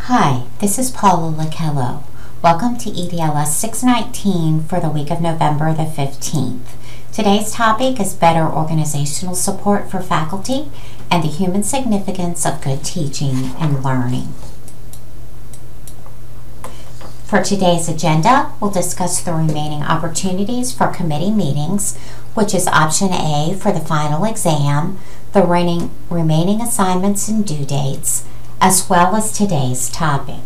Hi, this is Paula Lakello. Welcome to EDLS 619 for the week of November the 15th. Today's topic is better organizational support for faculty and the human significance of good teaching and learning. For today's agenda, we'll discuss the remaining opportunities for committee meetings, which is option A for the final exam, the remaining assignments and due dates, as well as today's topic.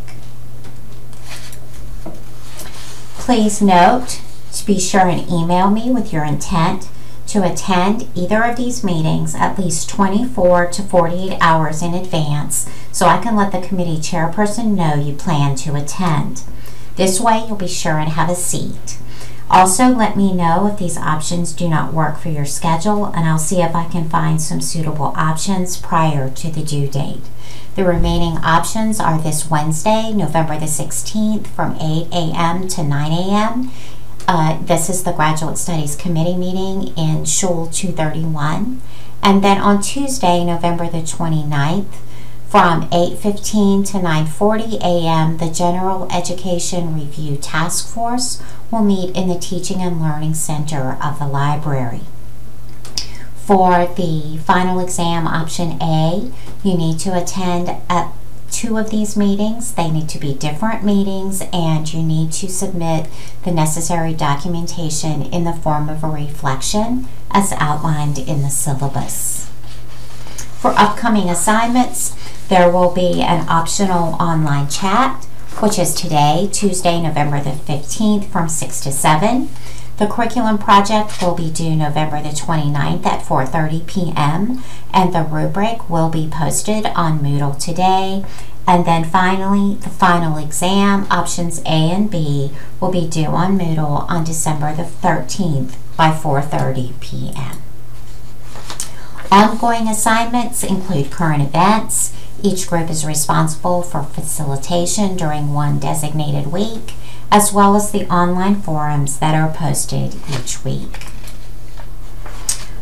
Please note to be sure and email me with your intent to attend either of these meetings at least 24 to 48 hours in advance so I can let the committee chairperson know you plan to attend. This way you'll be sure and have a seat. Also, let me know if these options do not work for your schedule, and I'll see if I can find some suitable options prior to the due date. The remaining options are this Wednesday, November the 16th from 8 a.m. to 9 a.m. This is the Graduate Studies Committee meeting in Shul 231. And then on Tuesday, November the 29th, from 8:15 to 9:40 a.m., the General Education Review Task Force will meet in the Teaching and Learning Center of the library. For the final exam, option A, you need to attend at 2 of these meetings. They need to be different meetings, and you need to submit the necessary documentation in the form of a reflection as outlined in the syllabus. For upcoming assignments, there will be an optional online chat, which is today, Tuesday, November the 15th from 6 to 7. The curriculum project will be due November the 29th at 4:30 p.m. and the rubric will be posted on Moodle today. And then finally, the final exam, options A and B, will be due on Moodle on December the 13th by 4:30 p.m. Ongoing assignments include current events. Each group is responsible for facilitation during one designated week, as well as the online forums that are posted each week.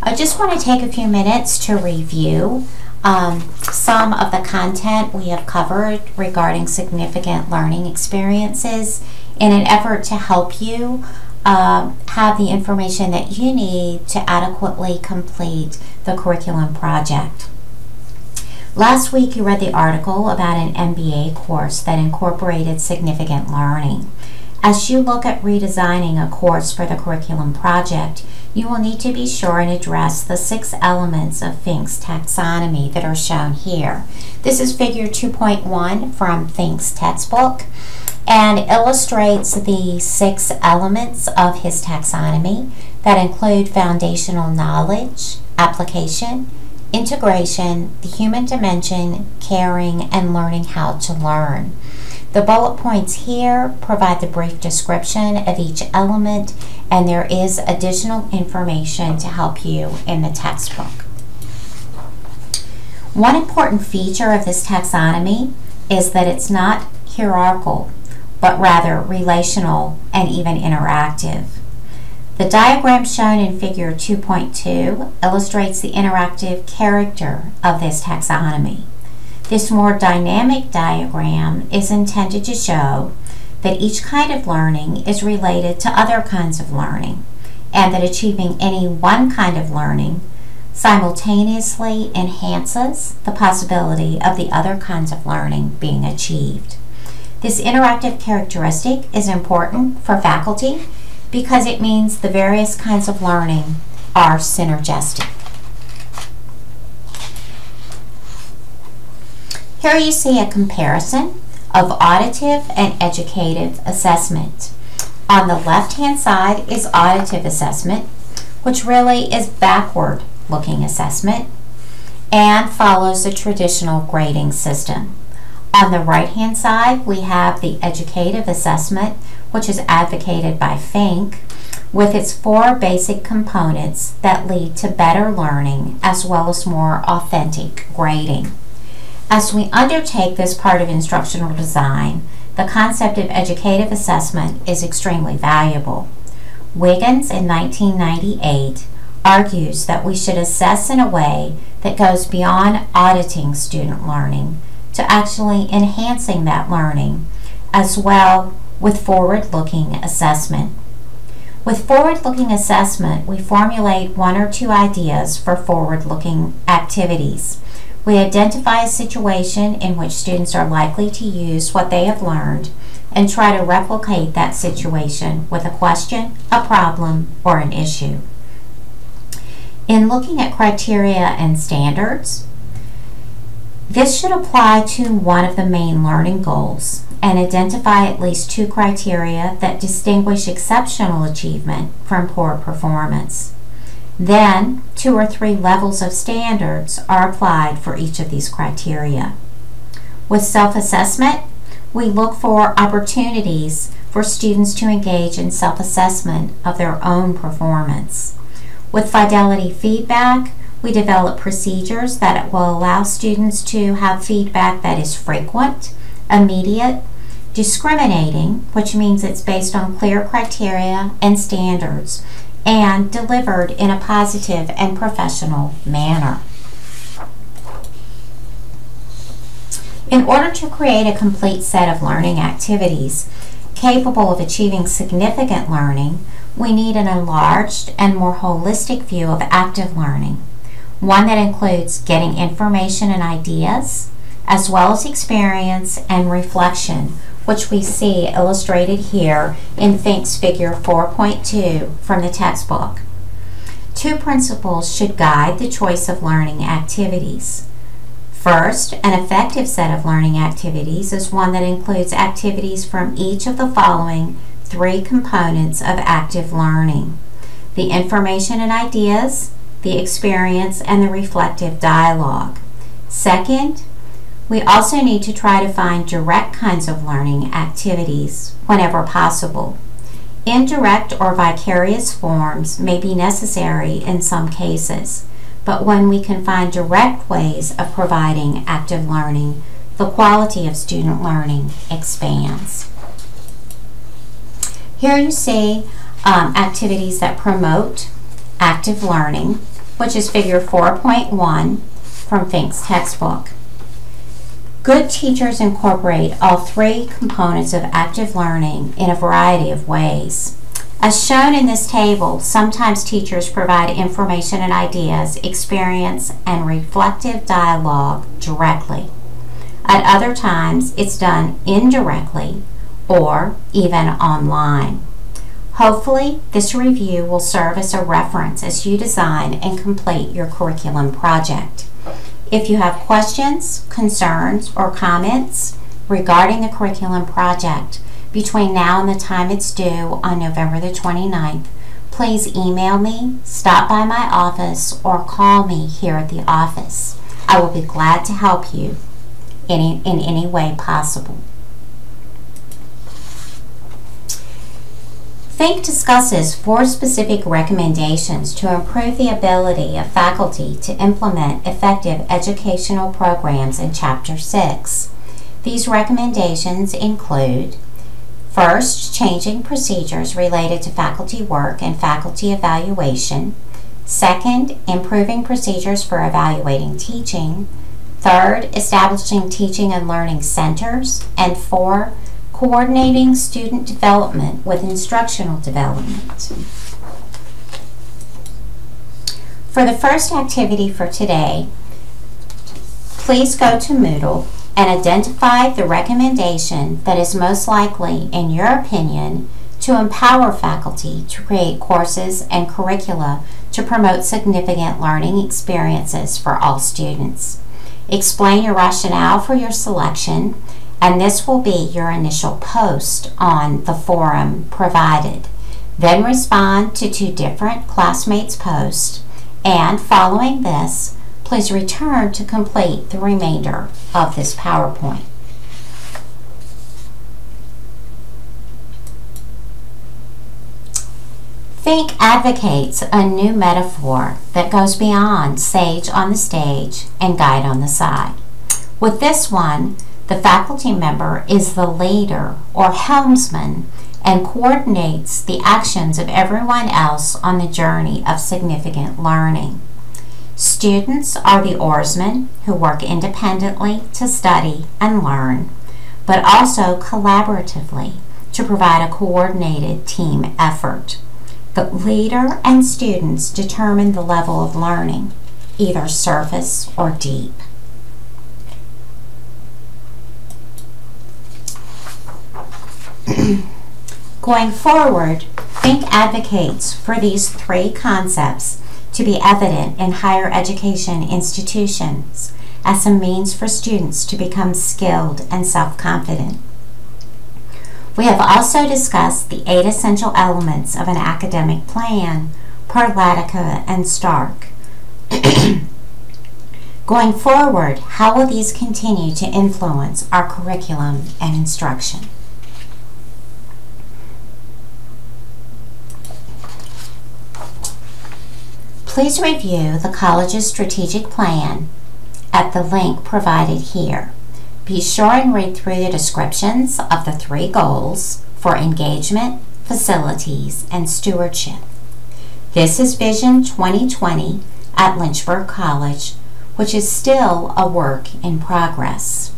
I just want to take a few minutes to review some of the content we have covered regarding significant learning experiences in an effort to help you have the information that you need to adequately complete the curriculum project. Last week you read the article about an MBA course that incorporated significant learning. As you look at redesigning a course for the curriculum project, you will need to be sure and address the 6 elements of Fink's taxonomy that are shown here. This is figure 2.1 from Fink's textbook and illustrates the 6 elements of his taxonomy that include foundational knowledge, application, integration, the human dimension, caring, and learning how to learn. The bullet points here provide the brief description of each element, and there is additional information to help you in the textbook. One important feature of this taxonomy is that it's not hierarchical, but rather relational and even interactive. The diagram shown in figure 2.2 illustrates the interactive character of this taxonomy. This more dynamic diagram is intended to show that each kind of learning is related to other kinds of learning, and that achieving any one kind of learning simultaneously enhances the possibility of the other kinds of learning being achieved. This interactive characteristic is important for faculty because it means the various kinds of learning are synergistic. Here you see a comparison of auditive and educative assessment. On the left-hand side is auditive assessment, which really is backward-looking assessment and follows the traditional grading system. On the right-hand side, we have the educative assessment, which is advocated by Fink, with its 4 basic components that lead to better learning as well as more authentic grading. As we undertake this part of instructional design, the concept of educative assessment is extremely valuable. Wiggins in 1998 argues that we should assess in a way that goes beyond auditing student learning to actually enhancing that learning, as well with forward-looking assessment. With forward-looking assessment, we formulate 1 or 2 ideas for forward-looking activities. We identify a situation in which students are likely to use what they have learned and try to replicate that situation with a question, a problem, or an issue. In looking at criteria and standards, this should apply to one of the main learning goals and identify at least 2 criteria that distinguish exceptional achievement from poor performance. Then, 2 or 3 levels of standards are applied for each of these criteria. With self-assessment, we look for opportunities for students to engage in self-assessment of their own performance. With fidelity feedback, we develop procedures that will allow students to have feedback that is frequent, immediate, discriminating, which means it's based on clear criteria and standards, and delivered in a positive and professional manner. In order to create a complete set of learning activities capable of achieving significant learning, we need an enlarged and more holistic view of active learning, one that includes getting information and ideas, as well as experience and reflection, which we see illustrated here in Think's figure 4.2 from the textbook. 2 principles should guide the choice of learning activities. First, an effective set of learning activities is one that includes activities from each of the following 3 components of active learning: the information and ideas, the experience, and the reflective dialogue. Second, we also need to try to find direct kinds of learning activities whenever possible. Indirect or vicarious forms may be necessary in some cases, but when we can find direct ways of providing active learning, the quality of student learning expands. Here you see activities that promote active learning, which is figure 4.1 from Think's textbook. Good teachers incorporate all 3 components of active learning in a variety of ways. As shown in this table, sometimes teachers provide information and ideas, experience, and reflective dialogue directly. At other times, it's done indirectly or even online. Hopefully, this review will serve as a reference as you design and complete your curriculum project. If you have questions, concerns, or comments regarding the curriculum project between now and the time it's due on November the 29th, please email me, stop by my office, or call me here at the office. I will be glad to help you in any way possible. Think discusses 4 specific recommendations to improve the ability of faculty to implement effective educational programs in Chapter 6. These recommendations include: first, changing procedures related to faculty work and faculty evaluation; second, improving procedures for evaluating teaching; third, establishing teaching and learning centers; and 4, coordinating student development with instructional development. For the first activity for today, please go to Moodle and identify the recommendation that is most likely, in your opinion, to empower faculty to create courses and curricula to promote significant learning experiences for all students. Explain your rationale for your selection, and this will be your initial post on the forum provided. Then respond to 2 different classmates' posts, and following this, please return to complete the remainder of this PowerPoint. Think advocates a new metaphor that goes beyond sage on the stage and guide on the side. With this one, the faculty member is the leader or helmsman and coordinates the actions of everyone else on the journey of significant learning. Students are the oarsmen who work independently to study and learn, but also collaboratively to provide a coordinated team effort. The leader and students determine the level of learning, either surface or deep. Going forward, Fink advocates for these three concepts to be evident in higher education institutions as a means for students to become skilled and self-confident. We have also discussed the 8 essential elements of an academic plan per Latica and Stark. Going forward, how will these continue to influence our curriculum and instruction? Please review the college's strategic plan at the link provided here. Be sure and read through the descriptions of the 3 goals for engagement, facilities, and stewardship. This is Vision 2020 at Lynchburg College, which is still a work in progress.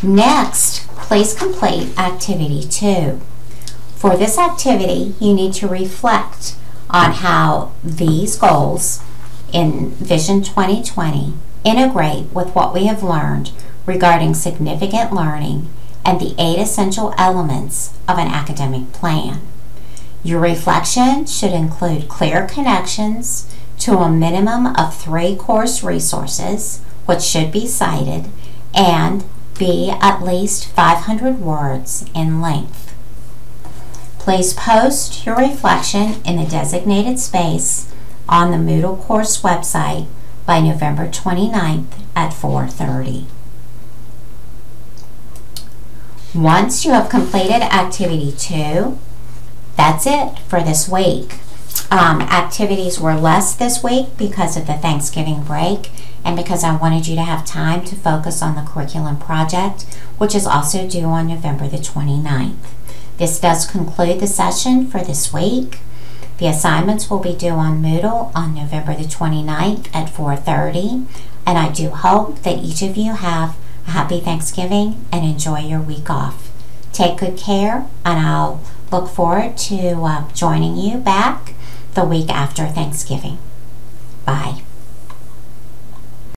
Next, please complete Activity 2. For this activity, you need to reflect on how these goals in Vision 2020 integrate with what we have learned regarding significant learning and the 8 essential elements of an academic plan. Your reflection should include clear connections to a minimum of 3 course resources, which should be cited, and be at least 500 words in length. Please post your reflection in the designated space on the Moodle course website by November 29th at 4:30. Once you have completed Activity 2, that's it for this week. Activities were less this week because of the Thanksgiving break and because I wanted you to have time to focus on the curriculum project, which is also due on November the 29th. This does conclude the session for this week. The assignments will be due on Moodle on November the 29th at 4:30, and I do hope that each of you have a happy Thanksgiving and enjoy your week off. Take good care, and I'll look forward to joining you back the week after Thanksgiving. Bye.